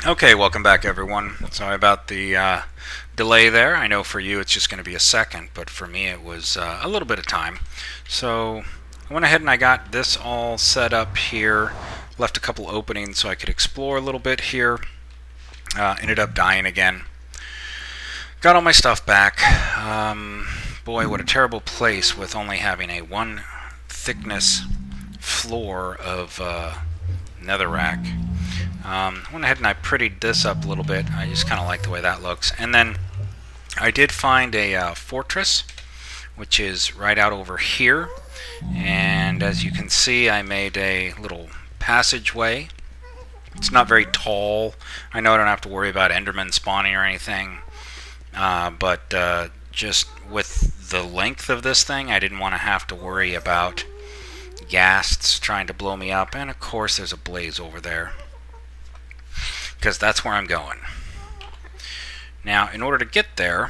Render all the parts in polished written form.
Okay, welcome back everyone. Sorry about the delay there. I know for you it's just going to be a second, but for me it was a little bit of time. So I went ahead and I got this all set up here, left a couple openings so I could explore a little bit here. Ended up dying again. Got all my stuff back. Boy, what a terrible place with only having a one thickness floor of netherrack. Went ahead and I prettied this up a little bit. I just kind of like the way that looks. And then I did find a fortress, which is right out over here. And as you can see, I made a little passageway. It's not very tall. I know I don't have to worry about Enderman spawning or anything. But just with the length of this thing, I didn't want to have to worry about ghasts trying to blow me up. And of course, there's a blaze over there, because that's where I'm going. Now, in order to get there,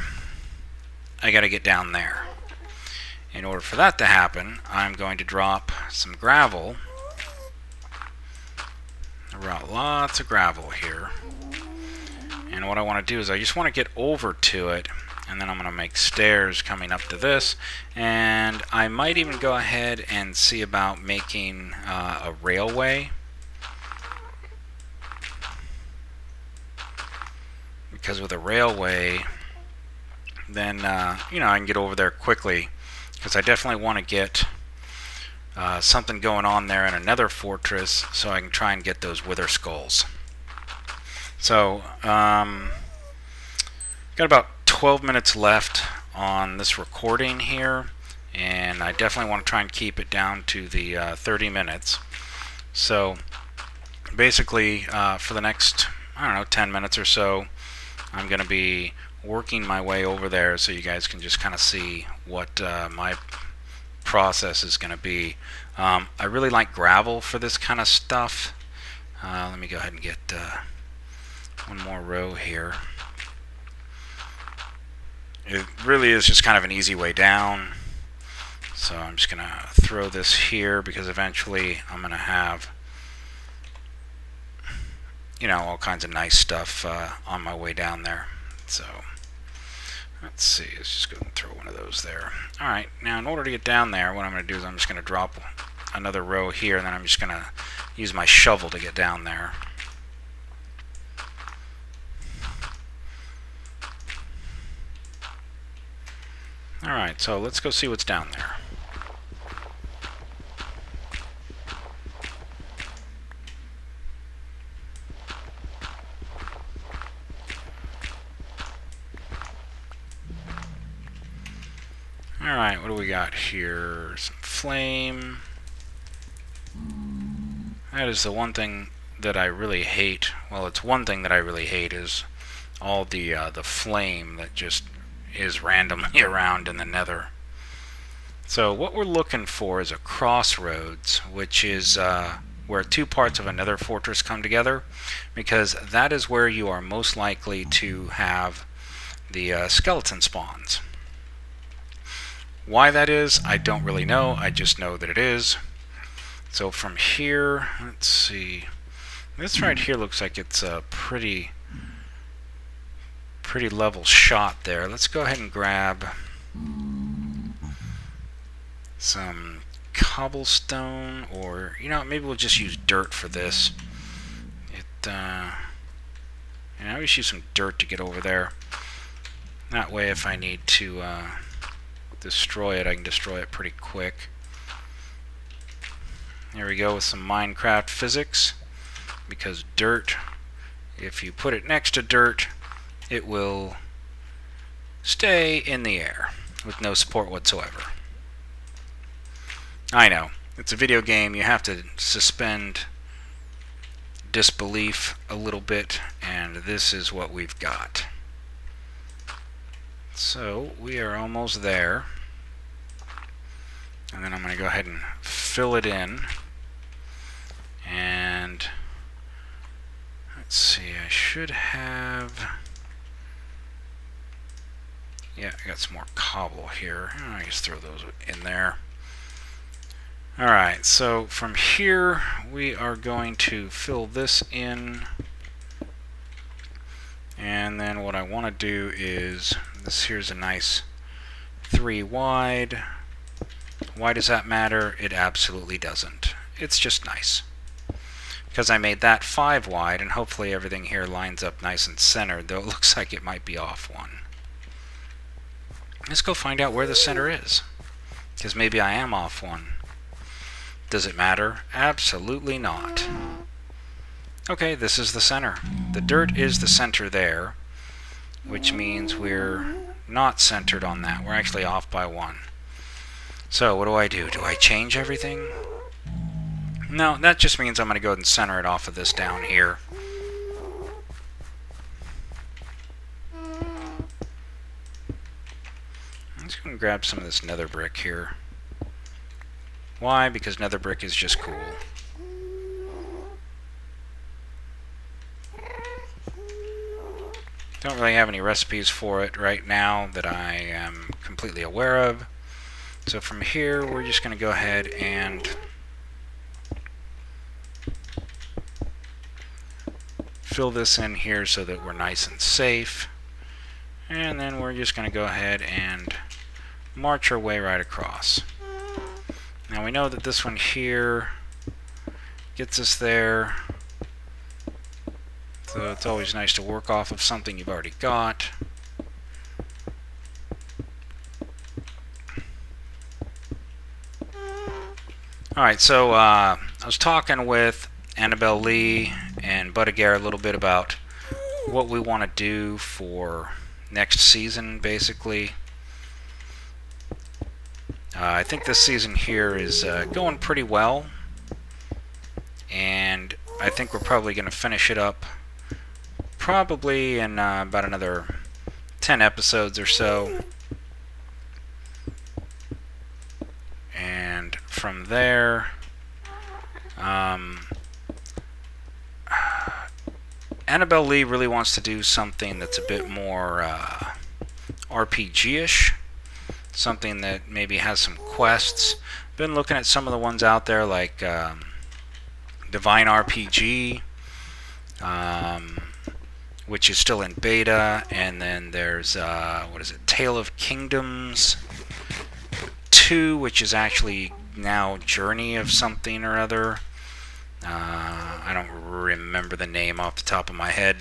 I got to get down there. In order for that to happen, I'm going to drop some gravel. I brought lots of gravel here. And what I want to do is I just want to get over to it, and then I'm going to make stairs coming up to this. And I might even go ahead and see about making a railway. Because with a railway, then I can get over there quickly, because I definitely want to get something going on there in another fortress so I can try and get those wither skulls. So got about 12 minutes left on this recording here, and I definitely want to try and keep it down to the 30 minutes. So basically for the next 10 minutes or so, I'm going to be working my way over there so you guys can just kind of see what my process is going to be. I really like gravel for this kind of stuff. Let me go ahead and get one more row here. It really is just kind of an easy way down. So I'm just going to throw this here, because eventually I'm going to have all kinds of nice stuff on my way down there. So let's see, let's just go and throw one of those there. Alright, now in order to get down there, what I'm going to do is I'm just going to drop another row here, and then I'm just going to use my shovel to get down there. Alright, so let's go see what's down there. Alright, what do we got here? Some flame. That is the one thing that I really hate. Well, it's one thing that I really hate, is all the flame that just is randomly around in the nether. So what we're looking for is a crossroads, which is where two parts of a nether fortress come together, because that is where you are most likely to have the skeleton spawns. Why that is, I don't really know. I just know that it is. So from here, let's see. This right here looks like it's a pretty level shot there. Let's go ahead and grab some cobblestone, or maybe we'll just use dirt for this. I always use some dirt to get over there. That way, if I need to destroy it, I can destroy it pretty quick. There we go, with some Minecraft physics, because dirt, if you put it next to dirt, it will stay in the air with no support whatsoever. I know, it's a video game, you have to suspend disbelief a little bit, and this is what we've got. So we are almost there, and then I'm going to go ahead and fill it in. And let's see, I should have, yeah, I got some more cobble here. I just throw those in there. Alright, so from here we are going to fill this in And then what I want to do is, this here's a nice 3 wide. Why does that matter? It absolutely doesn't. It's just nice. Because I made that 5 wide, and hopefully everything here lines up nice and centered, though it looks like it might be off one. Let's go find out where the center is, because maybe I am off one. Does it matter? Absolutely not. Okay, this is the center. The dirt is the center there, which means we're not centered on that. We're actually off by 1. So what do? Do I change everything? No, that just means I'm going to go ahead and center it off of this down here. I'm just going to grab some of this nether brick here. Why? Because nether brick is just cool. Don't really have any recipes for it right now that I am completely aware of. So from here, we're just going to go ahead and fill this in here so that we're nice and safe. And then we're just going to go ahead and march our way right across. Now we know that this one here gets us there. So it's always nice to work off of something you've already got. Alright, so I was talking with Annabelle Lee and Budagare a little bit about what we want to do for next season, basically. I think this season here is going pretty well, and I think we're probably going to finish it up probably in about another 10 episodes or so. And from there, Annabelle Lee really wants to do something that's a bit more RPG-ish, something that maybe has some quests. Been looking at some of the ones out there, like Divine RPG, which is still in beta, and then there's what is it, Tale of Kingdoms 2, which is actually now Journey of something or other. I don't remember the name off the top of my head,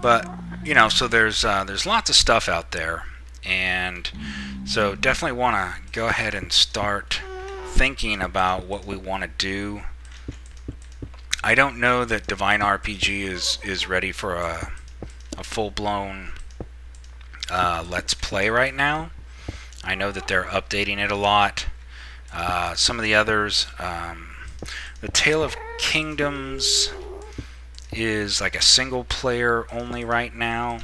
but you know, so there's lots of stuff out there, and so definitely want to go ahead and start thinking about what we want to do. I don't know that Divine RPG is ready for a full-blown Let's Play right now. I know that they're updating it a lot. Some of the others, the Tale of Kingdoms is like a single player only right now.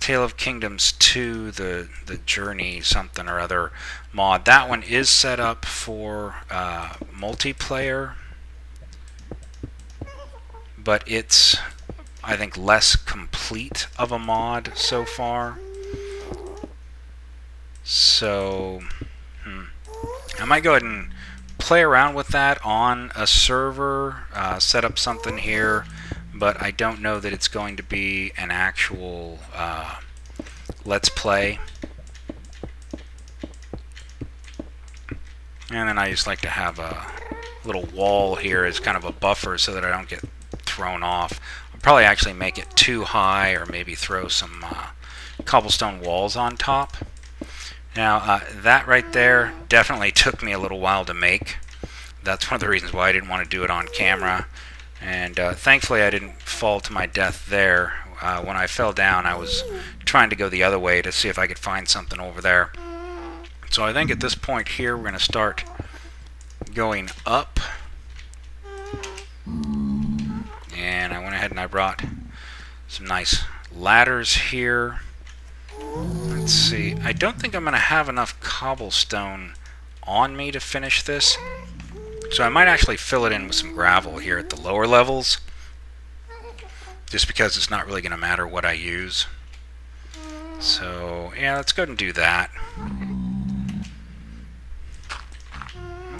Tale of Kingdoms 2, the Journey something or other mod, that one is set up for multiplayer, but it's, I think, less complete of a mod so far. So I might go ahead and play around with that on a server, set up something here, but I don't know that it's going to be an actual Let's Play. And then I just like to have a little wall here as kind of a buffer so that I don't get thrown off. I'll probably actually make it too high, or maybe throw some cobblestone walls on top. Now, that right there definitely took me a little while to make. That's one of the reasons why I didn't want to do it on camera. And thankfully I didn't fall to my death there. When I fell down, I was trying to go the other way to see if I could find something over there. So I think at this point here we're going to start going up. And I went ahead and I brought some nice ladders here. Let's see, I don't think I'm going to have enough cobblestone on me to finish this, so I might actually fill it in with some gravel here at the lower levels, just because it's not really going to matter what I use. So yeah, let's go ahead and do that.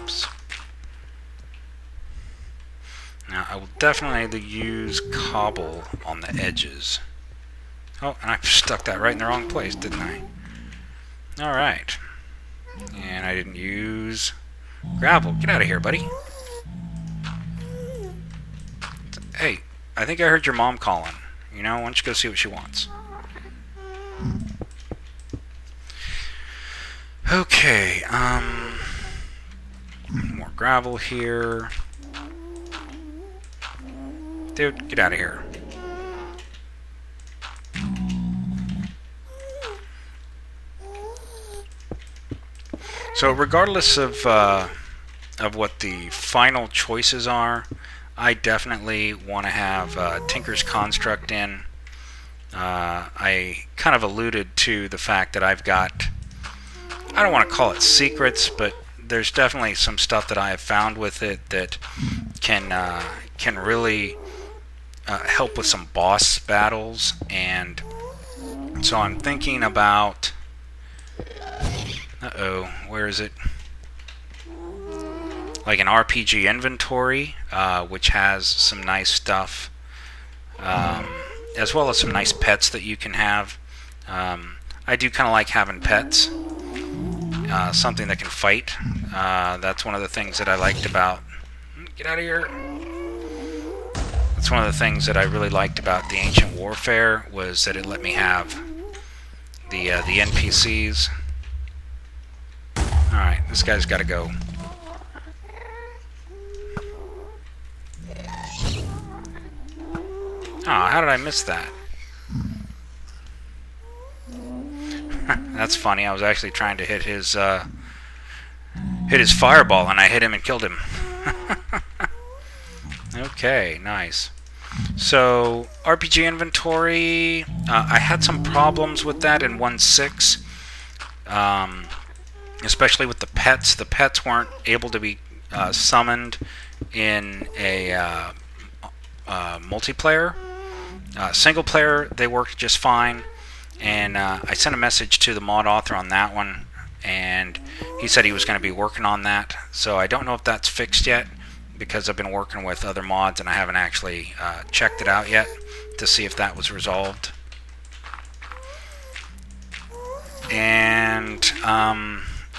Oops. Now I will definitely use cobble on the edges. Oh, and I stuck that right in the wrong place, didn't I? Alright. And I didn't use gravel. Get out of here, buddy. Hey, I think I heard your mom calling. You know, why don't you go see what she wants? Okay, more gravel here. Dude, get out of here. So regardless of what the final choices are, I definitely want to have Tinker's Construct in. I kind of alluded to the fact that I've got, I don't want to call it secrets, but there's definitely some stuff that I have found with it that can really help with some boss battles. And so I'm thinking about, where is it? Like an RPG inventory, which has some nice stuff, as well as some nice pets that you can have. I do kind of like having pets, something that can fight. That's one of the things that I liked about... Get out of here! That's one of the things that I really liked about the Ancient Warfare, was that it let me have the NPCs. Alright, this guy's got to go. Oh, how did I miss that? That's funny. I was actually trying to hit his fireball, and I hit him and killed him. Okay, nice. So, RPG inventory, I had some problems with that in 1.6, especially with the pets. The pets weren't able to be summoned in a multiplayer. Single player, they worked just fine, and I sent a message to the mod author on that one, and he said he was going to be working on that. So I don't know if that's fixed yet, because I've been working with other mods and I haven't actually checked it out yet to see if that was resolved. And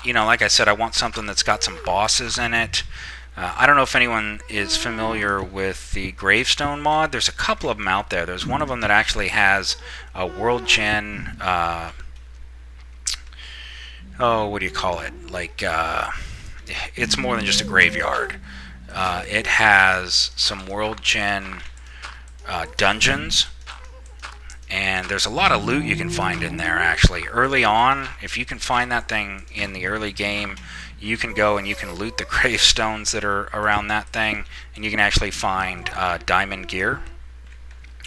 you know, like I said, I want something that's got some bosses in it. I don't know if anyone is familiar with the Gravestone mod. There's a couple of them out there. There's one of them that actually has a World Gen, what do you call it? Like, it's more than just a graveyard. It has some World Gen dungeons, and there's a lot of loot you can find in there, actually. Early on, if you can find that thing in the early game, you can go and you can loot the gravestones that are around that thing, and you can actually find diamond gear,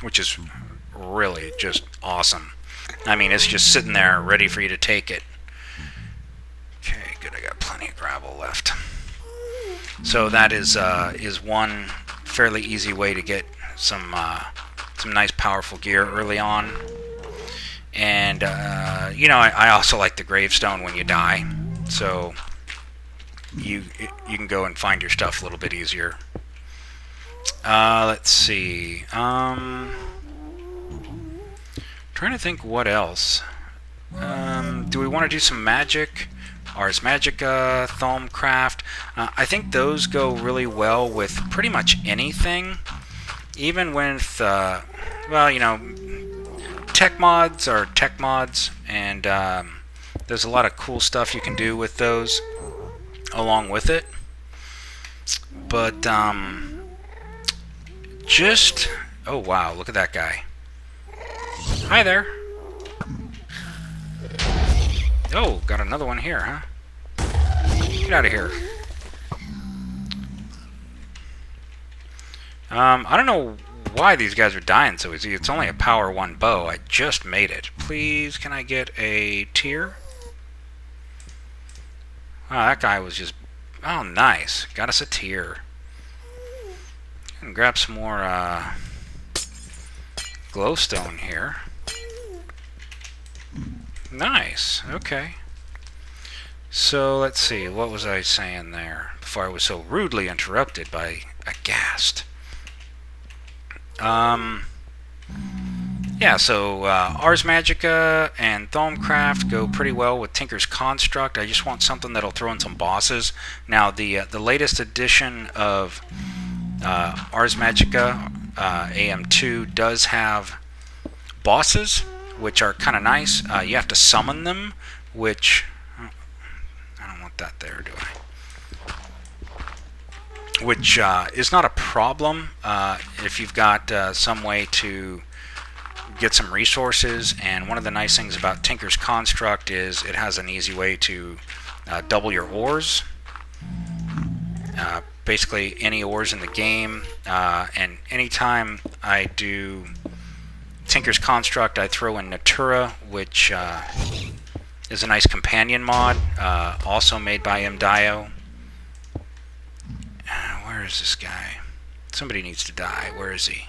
which is really just awesome. I mean, it's just sitting there ready for you to take it. Okay, good, I got plenty of gravel left. So that is one fairly easy way to get some nice powerful gear early on. And you know, I also like the gravestone when you die, so you can go and find your stuff a little bit easier. Let's see. Trying to think what else. Do we want to do some magic? Ars Magica, Thaumcraft. I think those go really well with pretty much anything. Even with, well, you know, tech mods are tech mods, and there's a lot of cool stuff you can do with those along with it. But, just... Oh, wow, look at that guy. Hi there. Oh, got another one here, huh? Get out of here. I don't know why these guys are dying so easy. It's only a power 1 bow. I just made it. Please, can I get a tier? Wow, that guy was just... Oh, nice. Got us a tier. And grab some more glowstone here. Nice. Okay. So, let's see. What was I saying there before I was so rudely interrupted by a ghast? Yeah, so Ars Magica and Thaumcraft go pretty well with Tinker's Construct. I just want something that'll throw in some bosses. Now, the latest edition of Ars Magica AM2 does have bosses, which are kind of nice. You have to summon them, which I don't want that there, do I? Which is not a problem if you've got some way to get some resources. And one of the nice things about Tinker's Construct is it has an easy way to double your ores. Basically any ores in the game, and anytime I do Tinker's Construct, I throw in Natura, which is a nice companion mod, also made by MDIO. Where is this guy? Somebody needs to die. Where is he?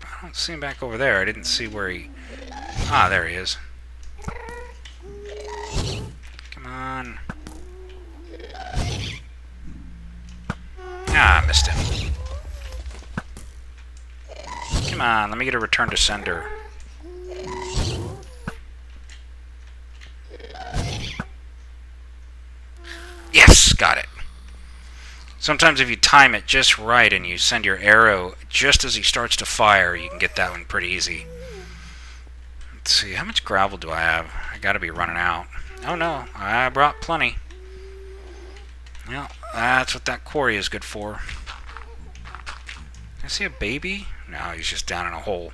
I don't see him back over there. I didn't see where he... Ah, there he is. Come on. Ah, I missed him. Come on, let me get a return to sender. Yes, got it. Sometimes if you time it just right and you send your arrow just as he starts to fire, you can get that one pretty easy. Let's see, how much gravel do I have? I gotta be running out. Oh no, I brought plenty. Well, that's what that quarry is good for. I see a baby? No, he's just down in a hole.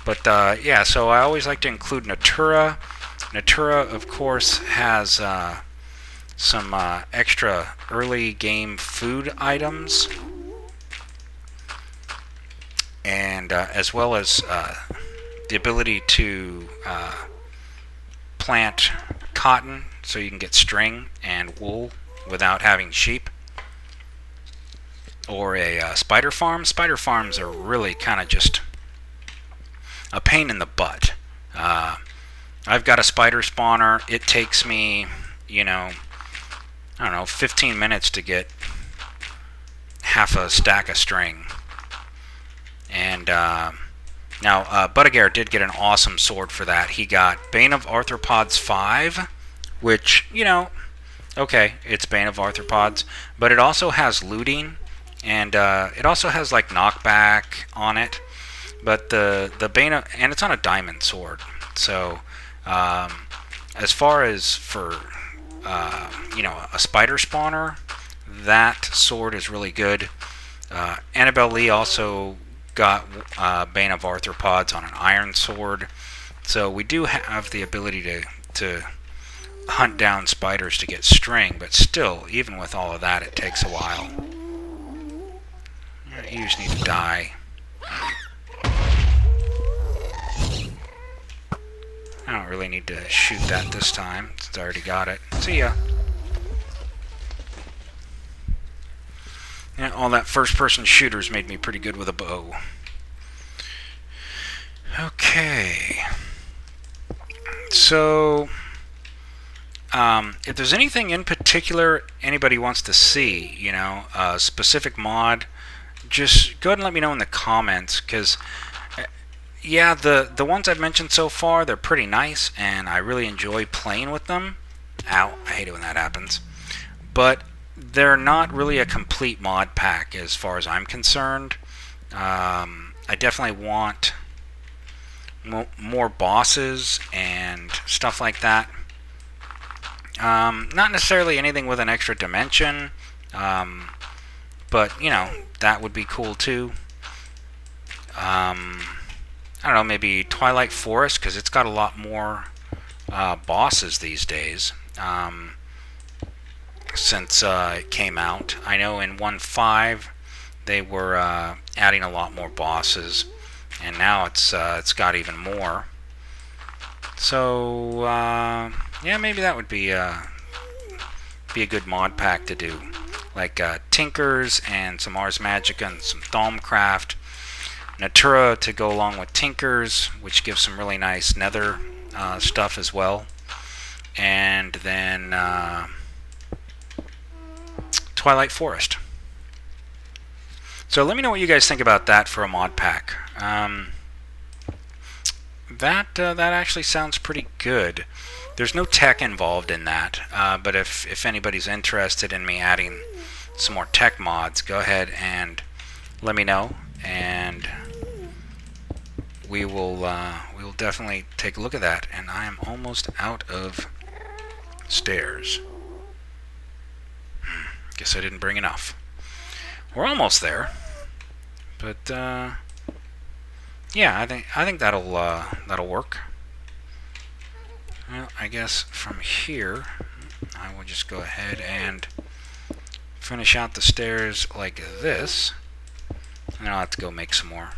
But yeah, so I always like to include Natura. Natura, of course, has some extra early game food items, and as well as the ability to plant cotton so you can get string and wool without having sheep, or a spider farm. Spider farms are really kind of just a pain in the butt. I've got a spider spawner. It takes me, you know, I don't know, 15 minutes to get half a stack of string. And now, Buttigieg did get an awesome sword for that. He got Bane of Arthropods 5, which, you know, okay, it's Bane of Arthropods, but it also has looting, and it also has, like, knockback on it. But the Bane of... And it's on a diamond sword. So, as far as for... you know, a spider spawner, that sword is really good. Annabelle Lee also got Bane of Arthropods on an iron sword, so we do have the ability to hunt down spiders to get string, but still, even with all of that, it takes a while. You just need to die. I don't really need to shoot that this time, since I already got it. See ya. Yeah, all that first-person shooters made me pretty good with a bow. Okay. So, if there's anything in particular anybody wants to see, you know, a specific mod, just go ahead and let me know in the comments, because... yeah, the ones I've mentioned so far, they're pretty nice, and I really enjoy playing with them. Ow, I hate it when that happens. But they're not really a complete mod pack as far as I'm concerned. I definitely want more bosses and stuff like that. Not necessarily anything with an extra dimension, but, you know, that would be cool too. I don't know, maybe Twilight Forest, because it's got a lot more bosses these days since it came out. I know in 1.5 they were adding a lot more bosses, and now it's got even more. So yeah, maybe that would be a good mod pack to do, like Tinkers and some Ars Magica and some Thaumcraft. Natura to go along with Tinkers, which gives some really nice nether stuff as well. And then Twilight Forest. So let me know what you guys think about that for a mod pack. That actually sounds pretty good. There's no tech involved in that, but if anybody's interested in me adding some more tech mods, go ahead and let me know, and we will definitely take a look at that. And I am almost out of stairs. Guess I didn't bring enough. We're almost there, but yeah, I think that'll work. Well, I guess from here, I will just go ahead and finish out the stairs like this, and I'll have to go make some more.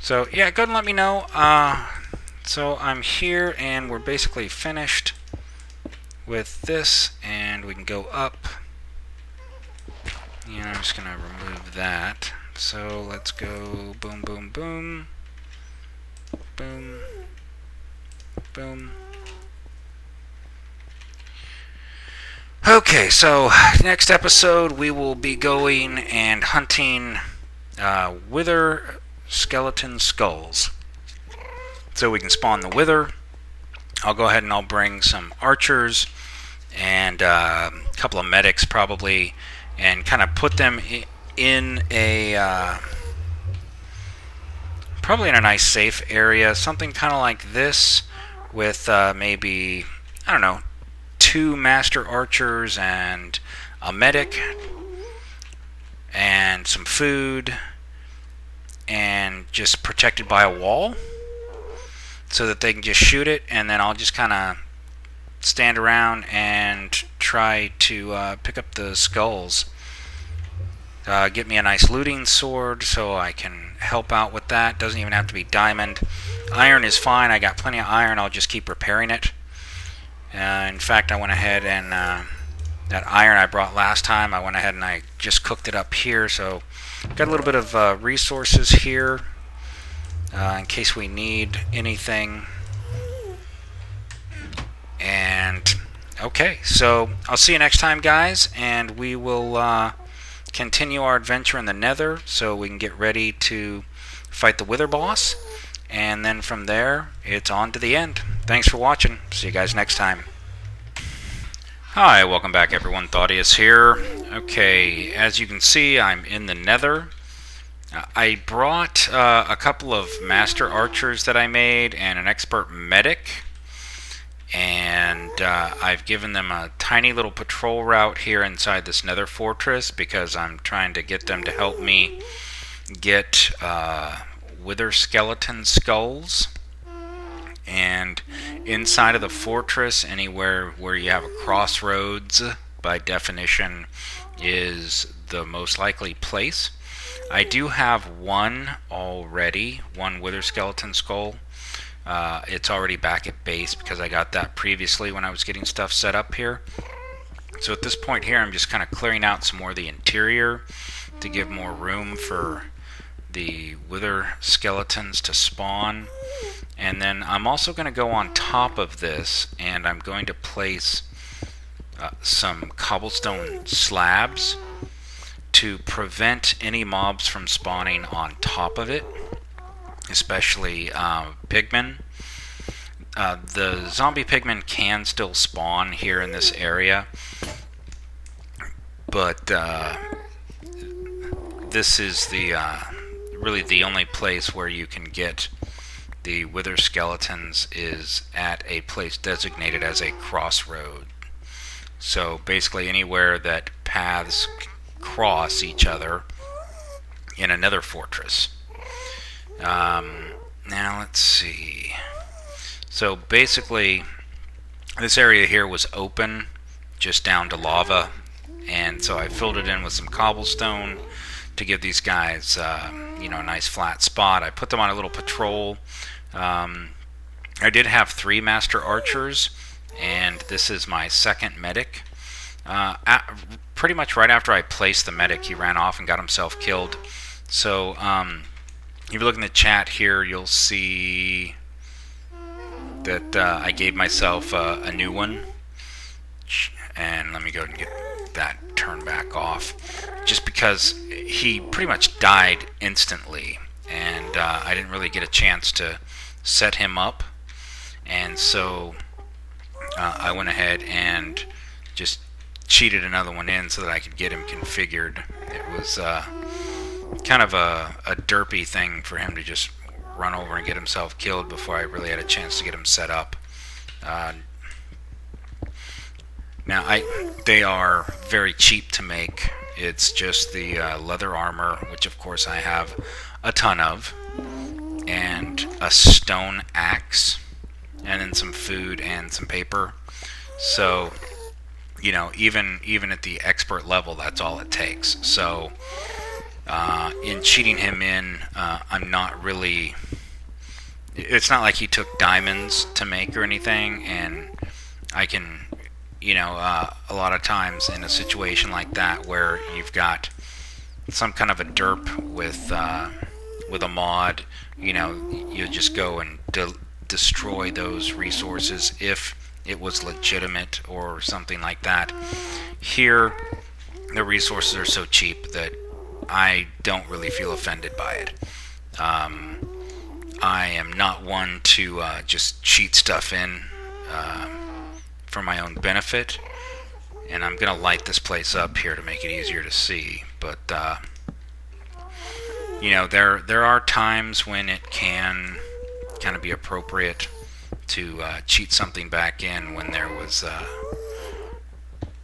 So yeah, go ahead and let me know. So I'm here, and we're basically finished with this, and we can go up. Yeah, I'm just gonna remove that. So let's go boom, boom, boom, boom, boom. Okay, so next episode we will be going and hunting wither skeleton skulls. So we can spawn the wither. I'll go ahead and I'll bring some archers and a couple of medics probably, and kind of put them in a probably in a nice safe area, something kind of like this, with maybe, I don't know, 2 master archers and a medic and some food, and just protected by a wall so that they can just shoot it, and then I'll just kind of stand around and try to pick up the skulls. Get me a nice looting sword so I can help out with that. Doesn't even have to be diamond. Iron is fine. I got plenty of iron. I'll just keep repairing it. In fact, I went ahead and that iron I brought last time, I went ahead and I just cooked it up here. So got a little bit of resources here in case we need anything. And okay, so I'll see you next time, guys, and we will continue our adventure in the nether so we can get ready to fight the wither boss, and then from there it's on to the end. Thanks for watching. See you guys next time. Hi, welcome back everyone. Thaddeus here. Okay, as you can see, I'm in the nether. I brought a couple of master archers that I made and an expert medic, and I've given them a tiny little patrol route here inside this nether fortress because I'm trying to get them to help me get wither skeleton skulls. And inside of the fortress, anywhere where you have a crossroads, by definition, is the most likely place. I do have one already, one wither skeleton skull. It's already back at base because I got that previously when I was getting stuff set up here. So at this point here, I'm just kind of clearing out some more of the interior to give more room for the wither skeletons to spawn. And then I'm also going to go on top of this, and I'm going to place some cobblestone slabs to prevent any mobs from spawning on top of it, especially pigmen. The zombie pigmen can still spawn here in this area, but this is the really the only place where you can get the wither skeletons is at a place designated as a crossroad. So basically anywhere that paths cross each other in another fortress. Now let's see. So basically this area here was open just down to lava, and so I filled it in with some cobblestone to give these guys you know, a nice flat spot. I put them on a little patrol. I did have 3 master archers, and this is my second medic. Pretty much right after I placed the medic, he ran off and got himself killed. So if you look in the chat here, you'll see that I gave myself a new one. And let me go and get that turned back off. Just because he pretty much died instantly, and I didn't really get a chance to set him up. And so I went ahead and just cheated another one in so that I could get him configured. It was kind of a derpy thing for him to just run over and get himself killed before I really had a chance to get him set up. Now, they are very cheap to make. It's just the leather armor, which of course I have a ton of, and a stone axe, and then some food and some paper. So, you know, even at the expert level, that's all it takes. So, in cheating him in, I'm not really... It's not like he took diamonds to make or anything, and I can... You know, a lot of times in a situation like that where you've got some kind of a derp with a mod, you know, you just go and destroy those resources if it was legitimate or something like that. Here, the resources are so cheap that I don't really feel offended by it. I am not one to just cheat stuff in for my own benefit, and I'm gonna light this place up here to make it easier to see. But you know, there are times when it can kind of be appropriate to cheat something back in when there was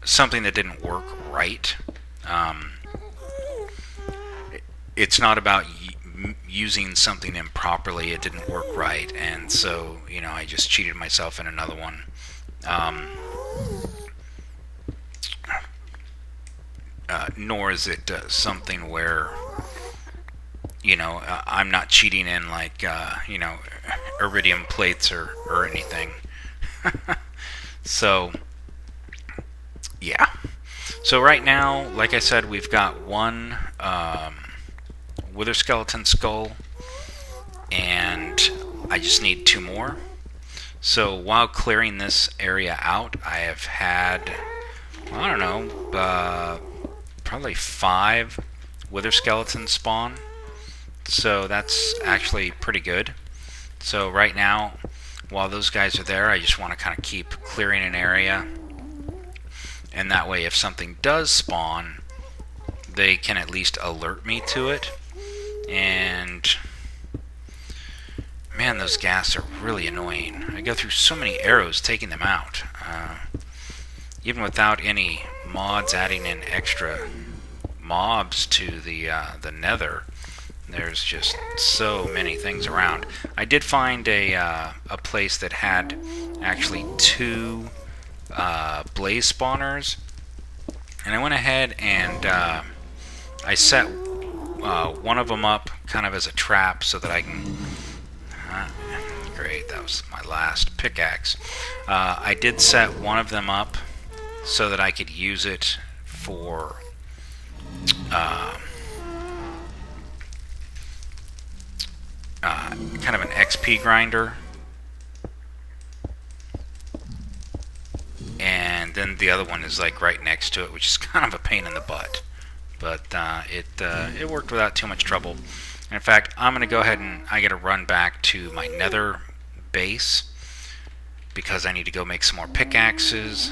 something that didn't work right. It's not about using something improperly. It didn't work right, and so, you know, I just cheated myself in another one. Nor is it something where, you know, I'm not cheating in like, you know, iridium plates or anything. So, yeah. So right now, like I said, we've got one wither skeleton skull, and I just need 2 more. So while clearing this area out, I have had, I don't know, probably 5 wither skeletons spawn. So that's actually pretty good. So right now, while those guys are there, I just want to kind of keep clearing an area. And that way, if something does spawn, they can at least alert me to it. And... man, those ghast are really annoying. I go through so many arrows taking them out. Even without any mods adding in extra mobs to the nether, there's just so many things around. I did find a place that had actually 2 blaze spawners, and I went ahead and I set one of them up kind of as a trap so that I can... great, that was my last pickaxe. I did set one of them up so that I could use it for kind of an XP grinder. And then the other one is like right next to it, which is kind of a pain in the butt. But it worked without too much trouble. In fact, I'm going to go ahead and I got to run back to my nether base because I need to go make some more pickaxes.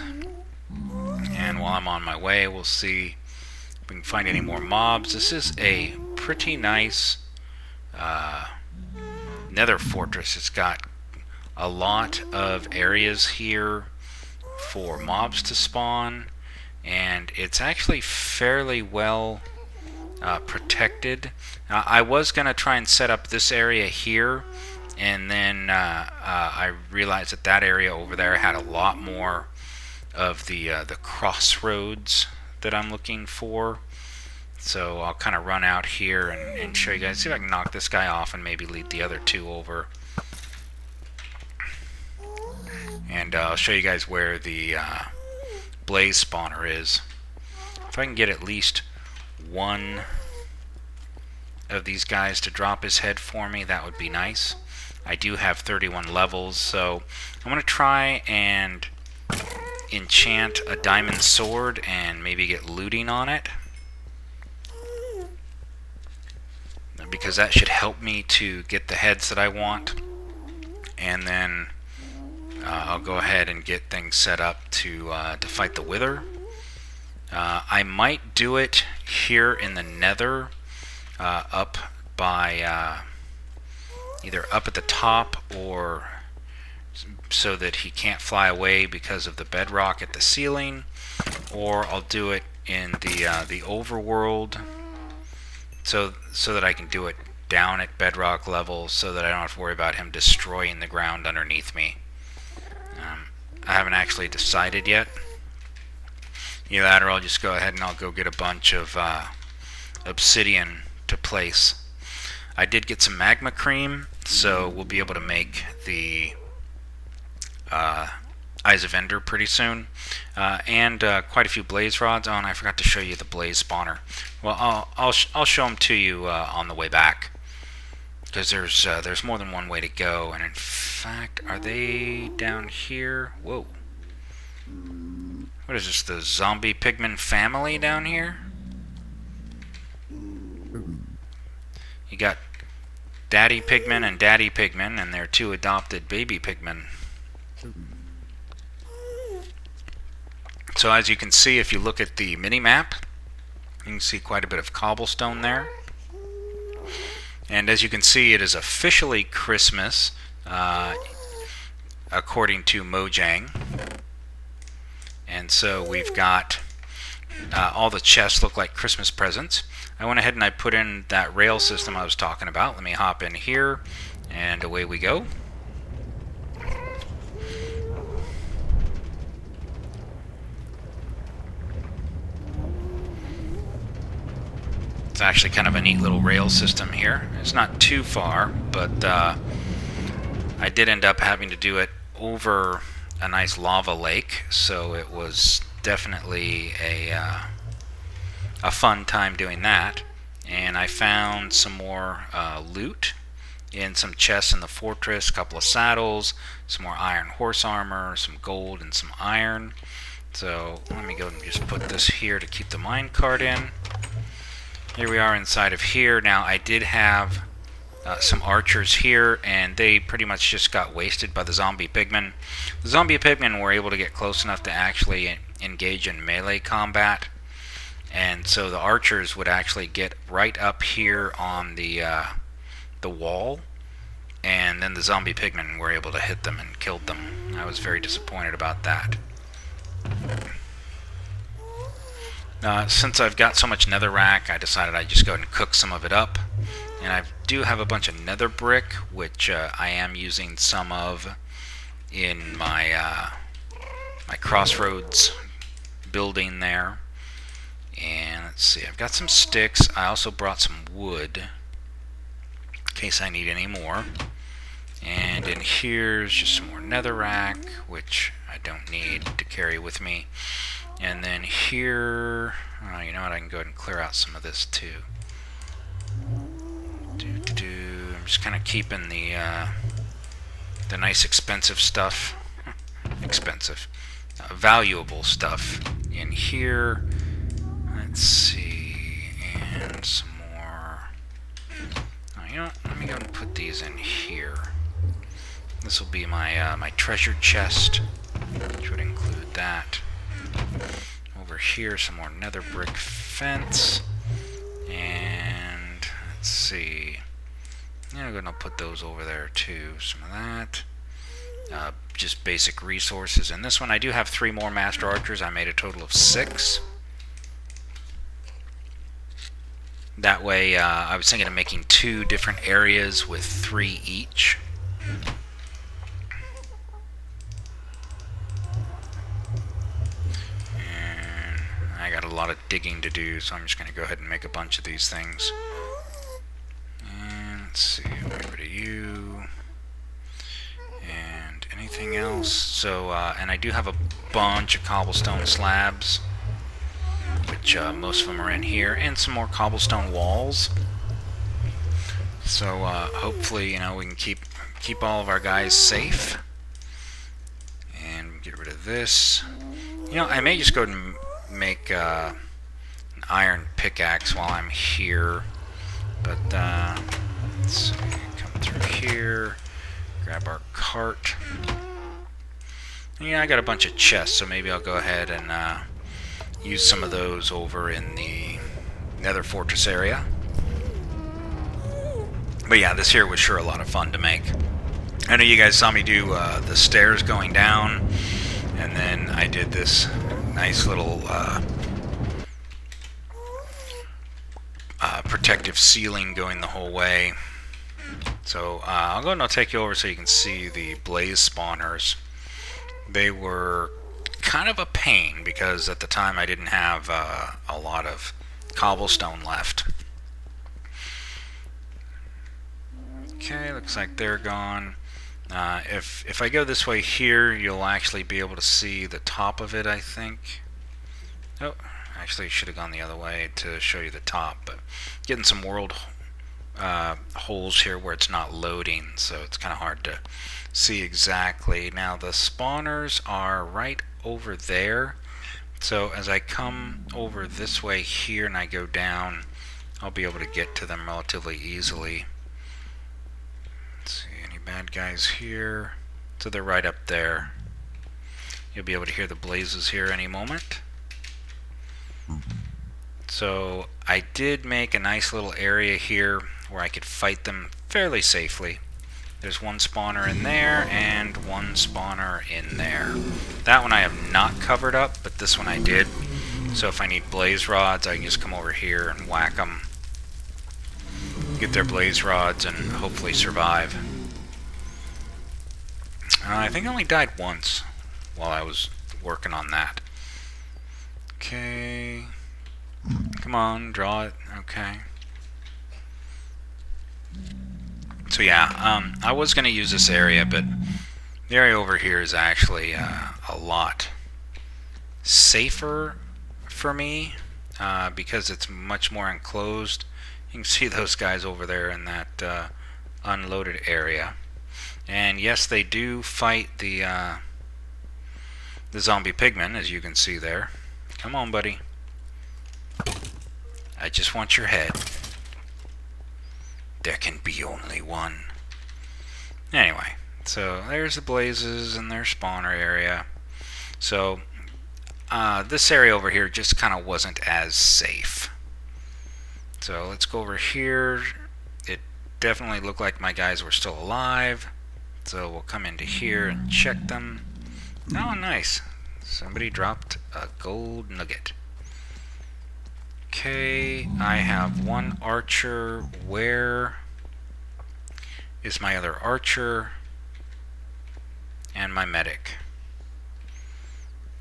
And while I'm on my way, we'll see if we can find any more mobs. This is a pretty nice nether fortress. It's got a lot of areas here for mobs to spawn, and it's actually fairly well protected. I was going to try and set up this area here, and then I realized that that area over there had a lot more of the crossroads that I'm looking for. So I'll kind of run out here and show you guys, see if I can knock this guy off and maybe lead the other 2 over. And I'll show you guys where the blaze spawner is. If I can get at least one of these guys to drop his head for me, that would be nice. I do have 31 levels, so I'm going to try and enchant a diamond sword and maybe get looting on it, because that should help me to get the heads that I want. And then I'll go ahead and get things set up to fight the Wither. I might do it here in the nether, up by either up at the top, or so that he can't fly away because of the bedrock at the ceiling, or I'll do it in the overworld, so that I can do it down at bedrock level, so that I don't have to worry about him destroying the ground underneath me. I haven't actually decided yet. Either that, or I'll just go ahead and I'll go get a bunch of obsidian to place. I did get some magma cream, so we'll be able to make the Eyes of Ender pretty soon, and quite a few blaze rods. Oh, and I forgot to show you the blaze spawner. Well, I'll show them to you on the way back, because there's more than one way to go. And in fact, are they down here? Whoa! What is this? The zombie pigman family down here? You got Daddy Pigman and Daddy Pigman, and their two adopted baby pigmen. So as you can see, if you look at the mini-map, you can see quite a bit of cobblestone there. And as you can see, it is officially Christmas, according to Mojang. And so we've got all the chests look like Christmas presents. I went ahead and I put in that rail system I was talking about. Let me hop in here, and away we go. It's actually kind of a neat little rail system here. It's not too far, but I did end up having to do it over a nice lava lake, so it was definitely a fun time doing that. And I found some more loot in some chests in the fortress, a couple of saddles, some more iron horse armor, some gold, and some iron. So let me go and just put this here to keep the minecart in. Here we are inside of here. Now, I did have some archers here, and they pretty much just got wasted by the zombie pigmen. The zombie pigmen were able to get close enough to actually engage in melee combat, and so the archers would actually get right up here on the wall, and then the zombie pigmen were able to hit them and killed them. I was very disappointed about that. Since I've got so much netherrack, I decided I'd just go ahead and cook some of it up. And I do have a bunch of nether brick, which I am using some of in my my crossroads building there. And let's see, I've got some sticks. I also brought some wood in case I need any more. And in here's just some more netherrack, which I don't need to carry with me. And then here, you know what, I can go ahead and clear out some of this too. I'm just kind of keeping the nice expensive stuff, valuable stuff in here. Let's see, and some more. You know what, let me go and put these in here. This will be my my treasure chest, which would include that. Over here, some more nether brick fence, and let's see. Yeah, I'm gonna put those over there too. Some of that. Just basic resources. In this one, I do have 3 more master archers. I made a total of 6. That way, I was thinking of making 2 different areas with 3 each. I got a lot of digging to do, so I'm just going to go ahead and make a bunch of these things. And let's see, over to you. And anything else? So, and I do have a bunch of cobblestone slabs, which most of them are in here, and some more cobblestone walls. So hopefully, we can keep all of our guys safe. And get rid of this. I may just go and make an iron pickaxe while I'm here. But let's see, come through here, grab our cart. I got a bunch of chests, so maybe I'll go ahead and use some of those over in the Nether Fortress area. But yeah, this here was sure a lot of fun to make. I know you guys saw me do the stairs going down, and then I did this nice little protective ceiling going the whole way. So I'll go and I'll take you over so you can see the blaze spawners. They were kind of a pain because at the time I didn't have a lot of cobblestone left. Okay, looks like they're gone. If I go this way here, you'll actually be able to see the top of it, I think. Oh, actually should have gone the other way to show you the top, but getting some world holes here where it's not loading, so it's kind of hard to see exactly. Now the spawners are right over there, so as I come over this way here and I go down, I'll be able to get to them relatively easily. Let's see, any bad guys here? So they're right up there. You'll be able to hear the blazes here any moment. So I did make a nice little area here where I could fight them fairly safely. There's one spawner in there and one spawner in there. That one I have not covered up, but this one I did. So if I need blaze rods, I can just come over here and whack them. Get their blaze rods and hopefully survive. I think I only died once while I was working on that. Okay. Come on, draw it. Okay. So yeah, I was going to use this area, but the area over here is actually a lot safer for me because it's much more enclosed. You can see those guys over there in that unloaded area. And yes, they do fight the zombie pigmen, as you can see there. Come on, buddy. I just want your head. There can be only one. Anyway, so there's the blazes and their spawner area. So this area over here just kind of wasn't as safe. So let's go over here. It definitely looked like my guys were still alive. So we'll come into here and check them. Oh, nice. Somebody dropped a gold nugget. Okay, I have one archer. Where is my other archer? And my medic.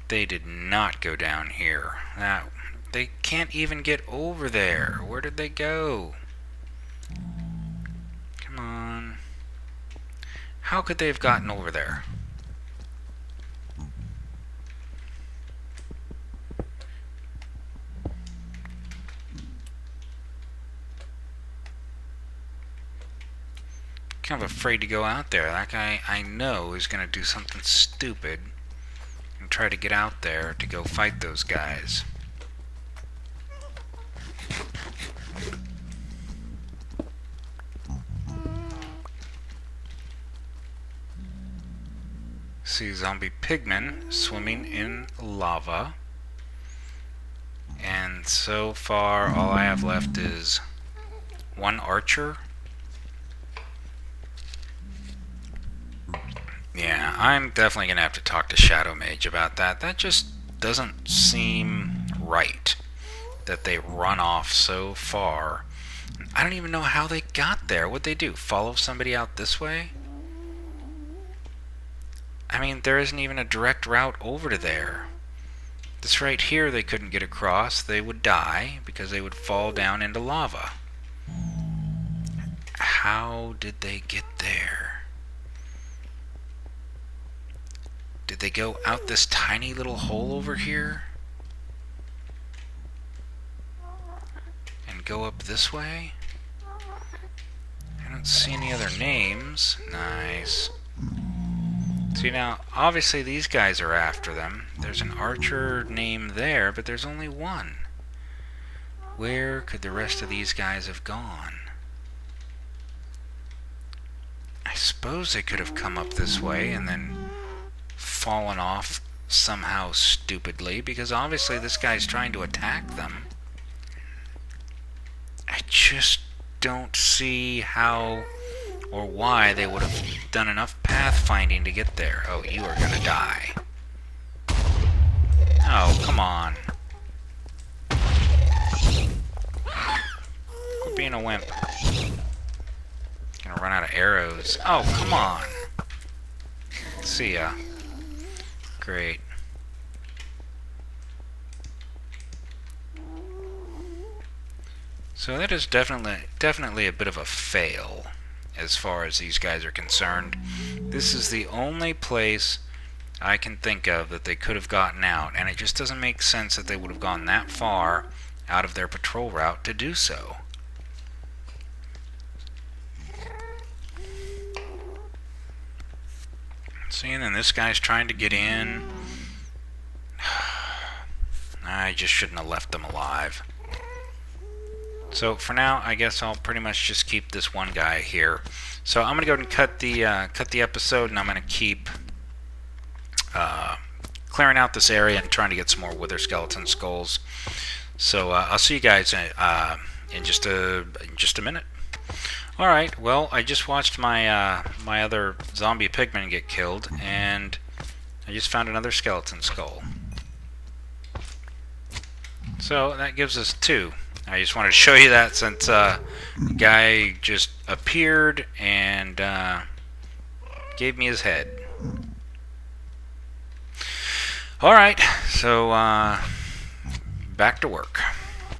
They did not go down here. They can't even get over there. Where did they go? Come on. How could they have gotten over there? Kind of afraid to go out there. That guy I know is going to do something stupid and try to get out there to go fight those guys. See zombie pigmen swimming in lava. And so far all I have left is one archer. Yeah, I'm definitely going to have to talk to Shadow Mage about that. That just doesn't seem right, that they run off so far. I don't even know how they got there. What'd they do? Follow somebody out this way? I mean, there isn't even a direct route over to there. This right here they couldn't get across. They would die because they would fall down into lava. How did they get there? Did they go out this tiny little hole over here? And go up this way? don't see any other names. Nice. See, now, obviously these guys are after them. There's an archer name there, but there's only one. Where could the rest of these guys have gone? I suppose they could have come up this way and then fallen off somehow stupidly, because obviously this guy's trying to attack them. I just don't see how or why they would have done enough pathfinding to get there. Oh, you are gonna die. Oh, come on. Quit being a wimp. Gonna run out of arrows. Oh, come on. See ya. Great. So that is definitely a bit of a fail as far as these guys are concerned. This is the only place I can think of that they could have gotten out, and it just doesn't make sense that they would have gone that far out of their patrol route to do so. See, and then this guy's trying to get in. I just shouldn't have left them alive. So for now, I guess I'll pretty much just keep this one guy here. So I'm gonna go ahead and cut the episode, and I'm gonna keep clearing out this area and trying to get some more wither skeleton skulls. So I'll see you guys in just a minute. All right. Well, I just watched my my other zombie pigman get killed, and I just found another skeleton skull. So that gives us 2. I just wanted to show you that since the guy just appeared and gave me his head. Alright, so back to work.